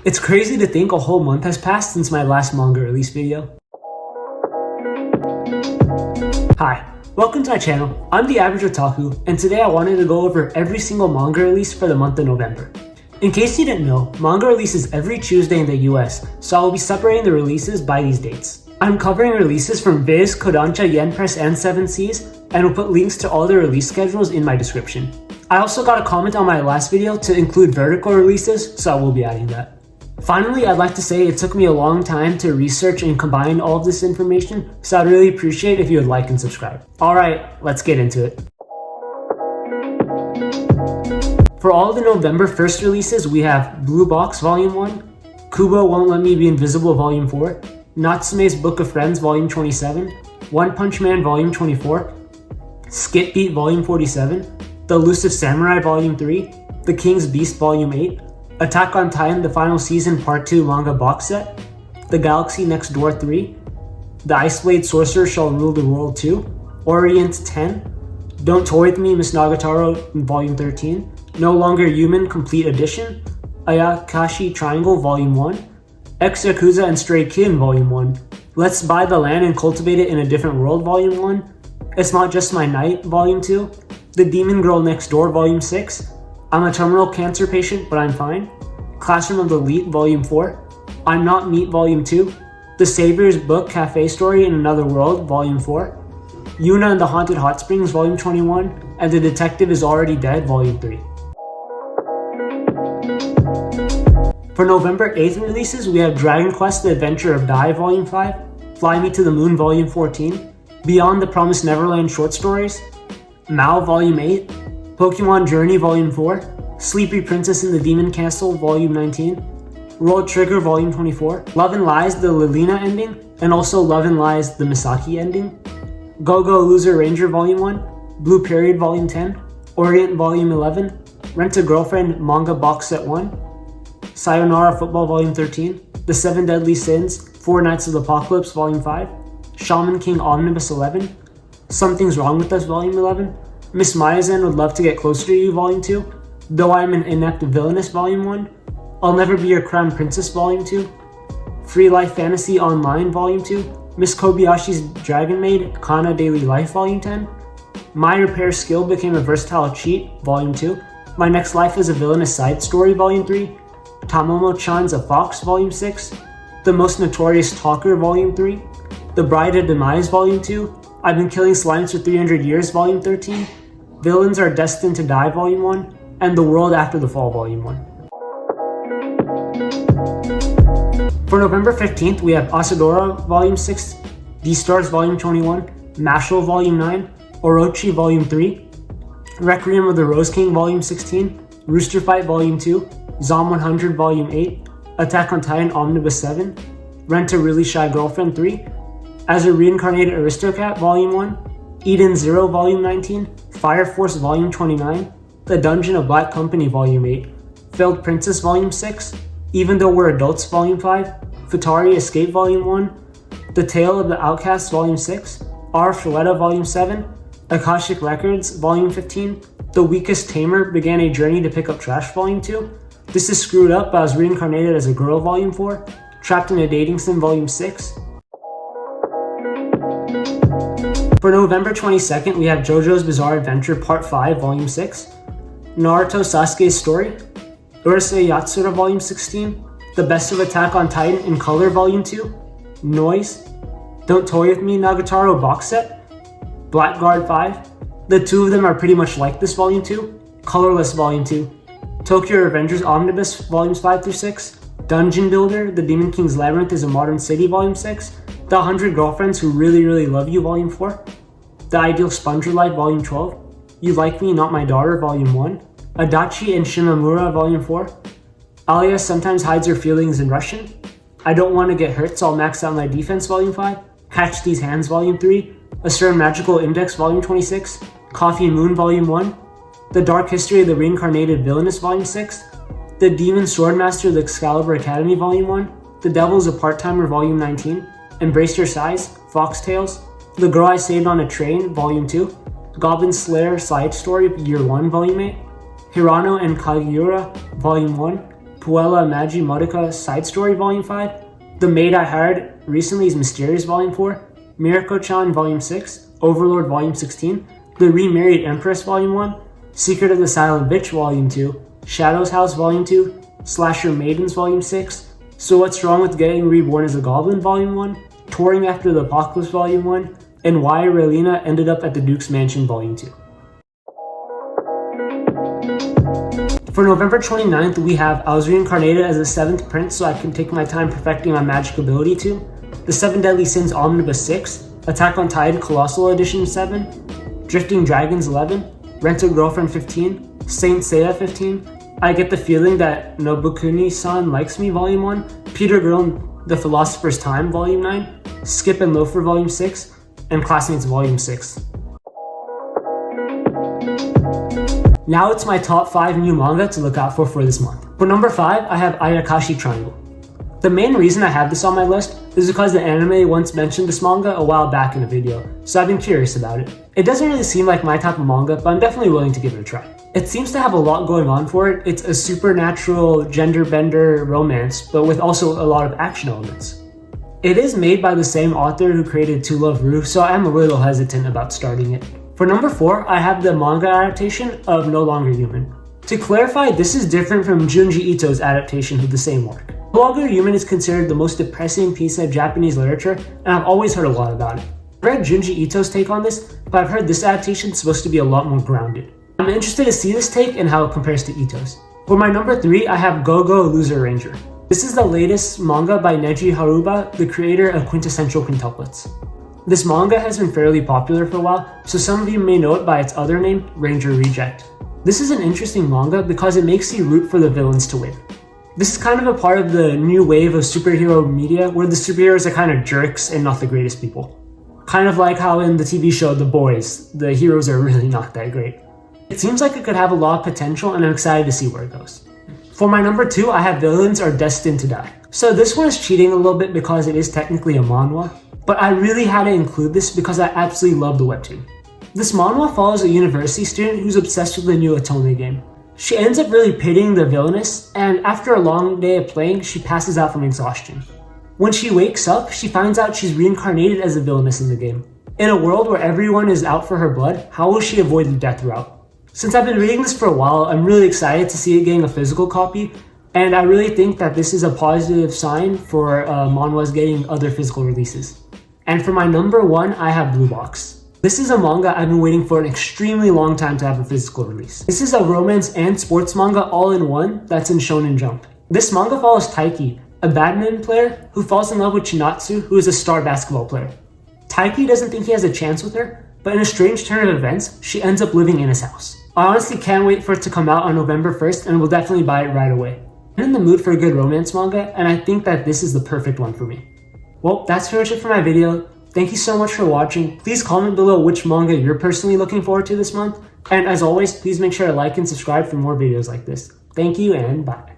It's crazy to think a whole month has passed since my last manga release video. Hi, welcome to my channel. I'm the Average Otaku, and today I wanted to go over every single manga release for the month of November. In case you didn't know, manga releases every Tuesday in the US, so I will be separating the releases by these dates. I'm covering releases from Viz, Kodansha, Yen Press, and 7 Seas, and will put links to all the release schedules in my description. I also got a comment on my last video to include vertical releases, so I will be adding that. Finally, I'd like to say it took me a long time to research and combine all of this information, so I'd really appreciate if you would like and subscribe. Alright, let's get into it. For all the November 1st releases, we have Blue Box Volume 1, Kubo Won't Let Me Be Invisible Volume 4, Natsume's Book of Friends Volume 27, One Punch Man Volume 24, Skip Beat Volume 47, The Elusive Samurai Volume 3, The King's Beast Volume 8, Attack on Titan The Final Season Part 2 Manga Box Set, The Galaxy Next Door 3, The Iceblade Sorcerer Shall Rule the World 2, Orient 10, Don't Toy With Me Miss Nagatoro Volume 13, No Longer Human Complete Edition, Ayakashi Triangle Volume 1, Ex-Yakuza and Stray Kitten Volume 1, Let's Buy the Land and Cultivate It in a Different World Volume 1, It's Not Just My Night Volume 2, The Demon Girl Next Door Volume 6, I'm a Terminal Cancer Patient But I'm Fine, Classroom of the Elite Volume 4, I'm Not Meat Volume 2, The Savior's Book Café Story in Another World Volume 4, Yuna and the Haunted Hot Springs Volume 21, and The Detective Is Already Dead Volume 3. For November 8th releases, we have Dragon Quest The Adventure of Dai Volume 5, Fly Me to the Moon Volume 14, Beyond the Promised Neverland Short Stories, Mao Volume 8, Pokemon Journey Volume 4, Sleepy Princess in the Demon Castle Volume 19, World Trigger Volume 24, Love and Lies The Lilina Ending, and also Love and Lies The Misaki Ending, Go-Go Loser Ranger Volume 1, Blue Period Volume 10, Orient Volume 11, Rent a Girlfriend Manga Box Set 1, Sayonara Football Volume 13, The 7 Deadly Sins, Four Nights of the Apocalypse Volume 5, Shaman King Omnibus 11, Something's Wrong With Us Volume 11, Miss Mayazan Would Love to Get Closer to You Volume 2, Though I'm an Inept Villainess Volume 1, I'll Never Be Your Crown Princess Volume 2, Free Life Fantasy Online Volume 2, Miss Kobayashi's Dragon Maid Kana Daily Life Volume 10, My Repair Skill Became a Versatile Cheat Volume 2, My Next Life is a Villainous Side Story Volume 3, Tamomo-chan's A Fox Volume 6, The Most Notorious Talker Volume 3, The Bride of Demise Volume 2, I've Been Killing Slimes for 300 Years Volume 13, Villains Are Destined to Die Volume 1, and The World After the Fall Volume 1. For November 15th, we have Asadora Volume 6, D-Stars Volume 21, Mashle Volume 9, Orochi Volume 3, Requiem of the Rose King Volume 16, Rooster Fight Volume 2, Zom 100 Volume 8, Attack on Titan Omnibus 7, Rent a Really Shy Girlfriend 3, As a Reincarnated Aristocrat Volume 1, Eden Zero Volume 19, Fire Force Volume 29, The Dungeon of Black Company Volume 8, Failed Princess Volume 6, Even Though We're Adults Volume 5, Futari Escape Volume 1, The Tale of the Outcasts Volume 6, R. Filetta Volume 7, Akashic Records Volume 15, The Weakest Tamer Began a Journey to Pick Up Trash Volume 2, This Is Screwed Up but I Was Reincarnated as a Girl Volume 4, Trapped in a Dating Sim Volume 6. For November 22nd, we have JoJo's Bizarre Adventure Part 5 Volume 6, Naruto Sasuke's Story, Urusei Yatsura Volume 16, The Best of Attack on Titan in Color Volume 2, Noise, Don't Toy With Me Nagatoro Box Set, Blackguard 5, The two of them are pretty much like this Volume 2, Colorless Volume 2, Tokyo Revengers Omnibus Volumes 5 through 6, Dungeon Builder, The Demon King's Labyrinth is a Modern City Volume 6, The 100 Girlfriends Who Really Love You Volume 4, The Ideal Sponger Life Volume 12, You Like Me Not My Daughter Volume 1, Adachi and Shimamura Volume 4, Alia Sometimes Hides Her Feelings in Russian, I Don't Want to Get Hurt So I'll Max Out My Defense Volume 5, Catch These Hands Volume 3, A Certain Magical Index Volume 26, Coffee Moon Volume 1, The Dark History of the Reincarnated Villainess Volume 6, The Demon Swordmaster of the Excalibur Academy Volume 1, The Devil's a Part-Timer Volume 19, Embrace Your Size, Fox Tales, The Girl I Saved on a Train Volume 2, Goblin Slayer Side Story Year 1 Volume 8, Hirano and Kagiura Volume 1, Puella Magi Modica Side Story Volume 5, The Maid I Hired Recently is Mysterious Volume 4, Mirako-chan Volume 6, Overlord Volume 16, The Remarried Empress Volume 1, Secret of the Silent Witch Volume 2, Shadow's House Volume 2, Slasher Maidens Volume 6, So What's Wrong with Getting Reborn as a Goblin Volume 1, Touring After the Apocalypse Volume 1, and Why Relina Ended Up at the Duke's Mansion Volume 2. For November 29th, we have I Was Reincarnated as the 7th Prince so I can take my time perfecting my magic ability 2, The 7 Deadly Sins Omnibus 6, Attack on Titan Colossal Edition 7, Drifting Dragons 11, Rent a Girlfriend 15, Saint Seiya 15, I Get the Feeling That Nobukuni-san Likes Me Volume 1, Peter Grill and the Philosopher's Time Volume 9, Skip and Loafer Volume 6, and Classmates Volume 6. Now it's my top 5 new manga to look out for this month. For number 5, I have Ayakashi Triangle. The main reason I have this on my list is because the anime once mentioned this manga a while back in a video, so I've been curious about it. It doesn't really seem like my type of manga, but I'm definitely willing to give it a try. It seems to have a lot going on for it. It's a supernatural gender bender romance, but with also a lot of action elements. It is made by the same author who created To Love Ru, so I'm a little hesitant about starting it. For number 4, I have the manga adaptation of No Longer Human. To clarify, this is different from Junji Ito's adaptation of the same work. No Longer Human is considered the most depressing piece of Japanese literature, and I've always heard a lot about it. I've read Junji Ito's take on this, but I've heard this adaptation is supposed to be a lot more grounded. I'm interested to see this take and how it compares to Ito's. For my number 3, I have Go-Go Loser Ranger. This is the latest manga by Neji Haruba, the creator of Quintessential Quintuplets. This manga has been fairly popular for a while, so some of you may know it by its other name, Ranger Reject. This is an interesting manga because it makes you root for the villains to win. This is kind of a part of the new wave of superhero media where the superheroes are kind of jerks and not the greatest people. Kind of like how in the TV show The Boys, the heroes are really not that great. It seems like it could have a lot of potential and I'm excited to see where it goes. For my number 2, I have Villains Are Destined to Die. So this one is cheating a little bit because it is technically a manhwa, but I really had to include this because I absolutely love the webtoon. This manhwa follows a university student who's obsessed with the new Otome game. She ends up really pitying the villainess, and after a long day of playing, she passes out from exhaustion. When she wakes up, she finds out she's reincarnated as a villainess in the game. In a world where everyone is out for her blood, how will she avoid the death route? Since I've been reading this for a while, I'm really excited to see it getting a physical copy, and I really think that this is a positive sign for manhwas getting other physical releases. And for my number 1, I have Blue Box. This is a manga I've been waiting for an extremely long time to have a physical release. This is a romance and sports manga all in one that's in Shonen Jump. This manga follows Taiki, a badminton player who falls in love with Chinatsu, who is a star basketball player. Taiki doesn't think he has a chance with her, but in a strange turn of events, she ends up living in his house. I honestly can't wait for it to come out on November 1st and will definitely buy it right away. I'm in the mood for a good romance manga, and I think that this is the perfect one for me. Well, that's pretty much it for my video. Thank you so much for watching. Please comment below which manga you're personally looking forward to this month. And as always, please make sure to like and subscribe for more videos like this. Thank you and bye.